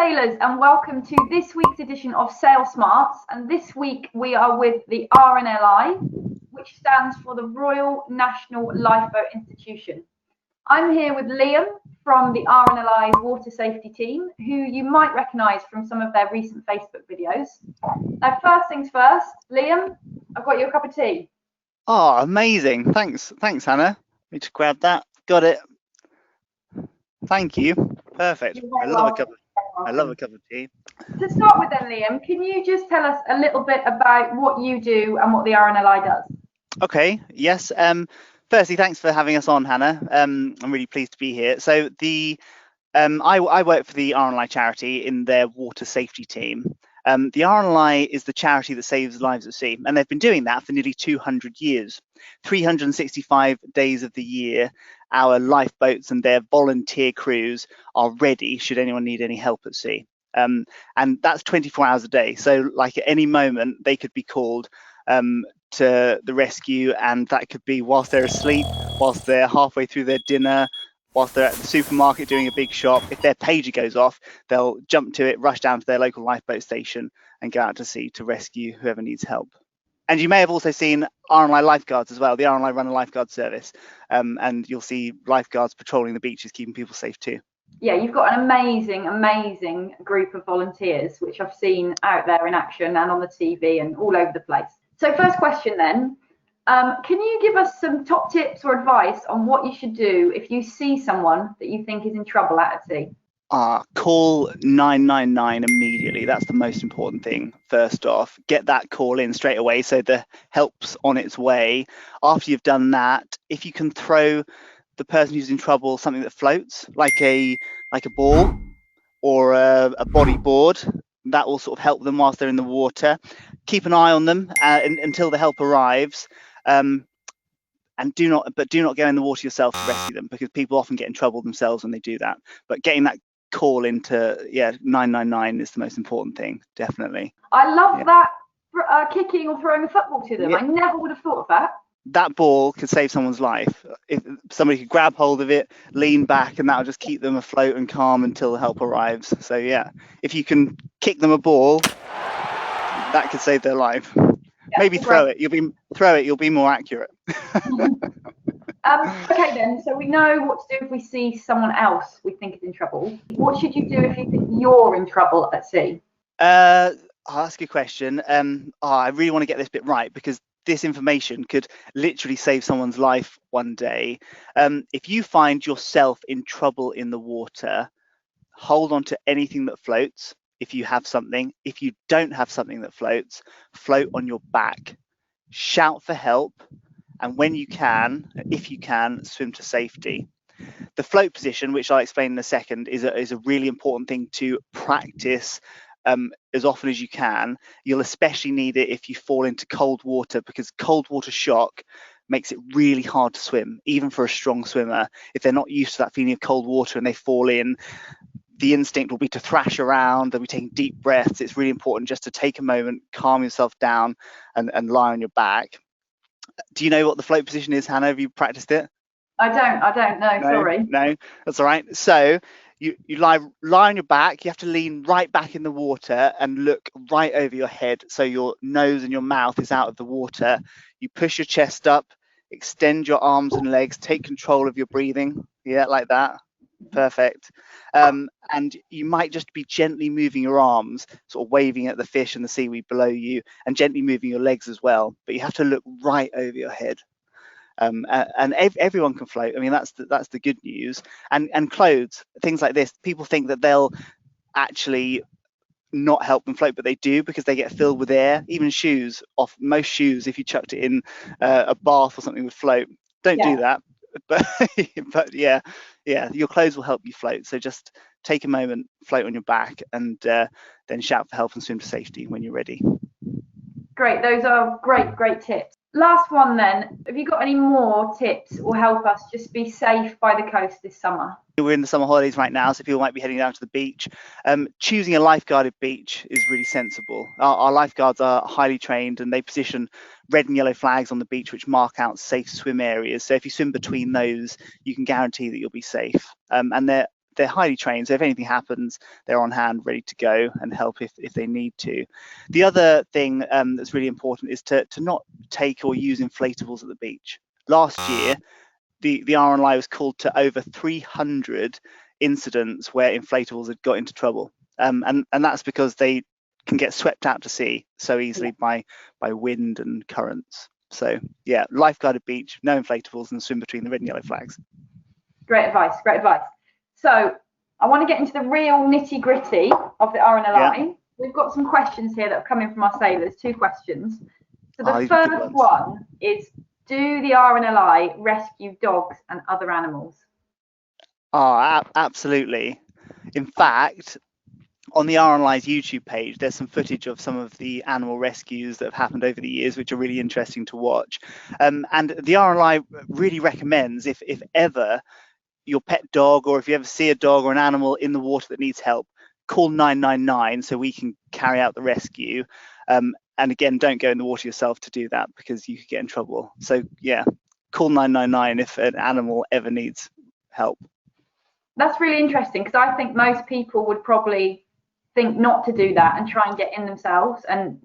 sailors, and welcome to this week's edition of Sail Smarts. And this week we are with the Rnli, which stands for the Royal National Lifeboat Institution. I'm here with Liam from the Rnli Water Safety Team, who you might recognise from some of their recent Facebook videos. Now, first things first, Liam, I've got you a cup of tea. Oh, amazing. Thanks, Hannah. Let me just grab that. Got it. Thank you. Perfect. I love a cup of tea. To start with then, Liam, can you just tell us a little bit about what you do and what the Rnli does? Okay, yes. Firstly, thanks for having us on, Hannah. I'm really pleased to be here. So I work for the Rnli charity in their water safety team. The Rnli is the charity that saves lives at sea, and they've been doing that for nearly 200 years. 365 days of the year, our lifeboats and their volunteer crews are ready should anyone need any help at sea. And that's 24 hours a day. So like at any moment, they could be called to the rescue, and that could be whilst they're asleep, whilst they're halfway through their dinner, whilst they're at the supermarket doing a big shop. If their pager goes off, they'll jump to it, rush down to their local lifeboat station and go out to sea to rescue whoever needs help. And you may have also seen Rnli lifeguards as well. The Rnli run a lifeguard service, and you'll see lifeguards patrolling the beaches, keeping people safe too. Yeah, you've got an amazing group of volunteers, which I've seen out there in action and on the TV and all over the place. So first question then, can you give us some top tips or advice on what you should do if you see someone that you think is in trouble out at sea? Call 999 immediately. That's the most important thing. First off, get that call in straight away so the help's on its way. After you've done that, if you can throw the person who's in trouble something that floats, like a ball or a bodyboard, that will sort of help them whilst they're in the water. Keep an eye on them until the help arrives. And do not go in the water yourself to rescue them, because people often get in trouble themselves when they do that. But getting that call into 999 is the most important thing, definitely. I love that kicking or throwing a football to them. I never would have thought of that. That ball could save someone's life. If somebody could grab hold of it, lean back, and that'll just keep them afloat and calm until the help arrives. So yeah, if you can kick them a ball, that could save their life. Maybe throw it. You'll be more accurate. Okay then, so we know what to do if we see someone else we think is in trouble. What should you do if you think you're in trouble at sea? I'll ask you a question. I really want to get this bit right, because this information could literally save someone's life one day. If you find yourself in trouble in the water, hold on to anything that floats. If you have something, if you don't have something that floats, float on your back. Shout for help, and when you can, if you can, swim to safety. The float position, which I'll explain in a second, is a really important thing to practice as often as you can. You'll especially need it if you fall into cold water, because cold water shock makes it really hard to swim, even for a strong swimmer. If they're not used to that feeling of cold water and they fall in, the instinct will be to thrash around. They'll be taking deep breaths. It's really important just to take a moment, calm yourself down, and lie on your back. Do you know what the float position is, Hannah? Have you practiced it? I don't know. Sorry. No, that's all right. So you lie on your back. You have to lean right back in the water and look right over your head, so your nose and your mouth is out of the water. You push your chest up, extend your arms and legs, take control of your breathing. Yeah, like that. Perfect. And you might just be gently moving your arms, sort of waving at the fish and the seaweed below you, and gently moving your legs as well. But you have to look right over your head. And everyone can float. I mean, that's the good news. And clothes, things like this, people think that they'll actually not help them float, but they do, because they get filled with air. Even shoes, most shoes, if you chucked it in a bath or something, would float. Don't do that. But yeah, your clothes will help you float. So just take a moment, float on your back, and then shout for help and swim to safety when you're ready. Great, those are great tips. Last one then, have you got any more tips or help us just be safe by the coast this summer? We're in the summer holidays right now, so people might be heading down to the beach. Choosing a lifeguarded beach is really sensible. Our lifeguards are highly trained, and they position red and yellow flags on the beach which mark out safe swim areas. So if you swim between those, you can guarantee that you'll be safe. And they're they're highly trained, so if anything happens, they're on hand, ready to go and help if they need to. The other thing that's really important is to not take or use inflatables at the beach. Last year, the Rnli was called to over 300 incidents where inflatables had got into trouble, and that's because they can get swept out to sea so easily by wind and currents. So yeah, lifeguard at beach, no inflatables, and swim between the red and yellow flags. Great advice, great advice. So I want to get into the real nitty gritty of the Rnli. Yeah. We've got some questions here that have come in from our sailors, 2 questions. So the these are good first ones. one is, do the Rnli rescue dogs and other animals? Absolutely. In fact, on the Rnli's YouTube page, there's some footage of some of the animal rescues that have happened over the years, which are really interesting to watch. And the Rnli really recommends, if ever your pet dog, or if you ever see a dog or an animal in the water that needs help, call 999 so we can carry out the rescue. And again, don't go in the water yourself to do that because you could get in trouble. So yeah, call 999 if an animal ever needs help. That's really interesting, because I think most people would probably think not to do that and try and get in themselves and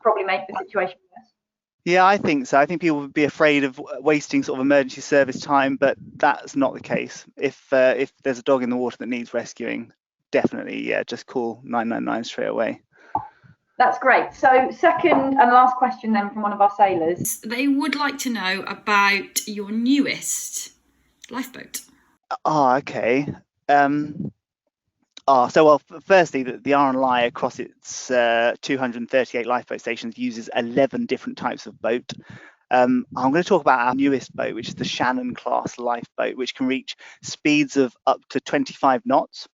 probably make the situation worse. Yeah, I think so. I think people would be afraid of wasting sort of emergency service time, but that's not the case. If there's a dog in the water that needs rescuing, definitely, yeah, just call 999 straight away. That's great. So second and last question then from one of our sailors. They would like to know about your newest lifeboat. Okay. Well, firstly, the Rnli across its 238 lifeboat stations uses 11 different types of boat. I'm going to talk about our newest boat, which is the Shannon class lifeboat, which can reach speeds of up to 25 knots.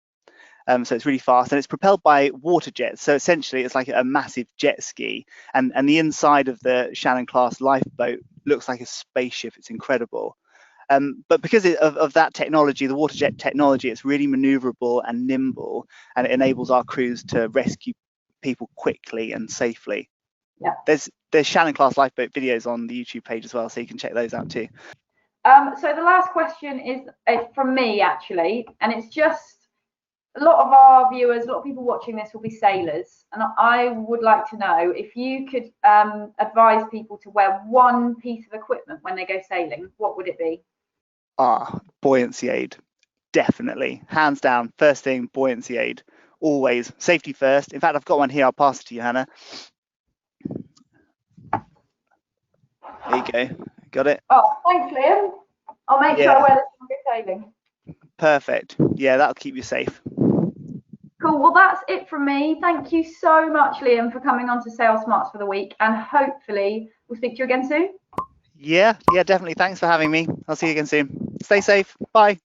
So it's really fast, and it's propelled by water jets. So essentially, it's like a massive jet ski, and the inside of the Shannon class lifeboat looks like a spaceship. It's incredible. But because of that technology, the water jet technology, it's really maneuverable and nimble, and it enables our crews to rescue people quickly and safely. Yeah. There's Shannon class lifeboat videos on the YouTube page as well, so you can check those out too. So the last question is from me actually, and it's just, a lot of our viewers, a lot of people watching this will be sailors, and I would like to know if you could advise people to wear one piece of equipment when they go sailing, what would it be? Buoyancy aid, definitely, hands down. First thing, buoyancy aid, always. Safety first. In fact, I've got one here. I'll pass it to you, Hannah. There you go. Got it. Oh, thanks, Liam. I'll make sure I wear this when I go sailing. Perfect. Yeah, that'll keep you safe. Cool. Well, that's it from me. Thank you so much, Liam, for coming on to Sail Smarts for the week, and hopefully we'll speak to you again soon. Yeah, definitely. Thanks for having me. I'll see you again soon. Stay safe. Bye.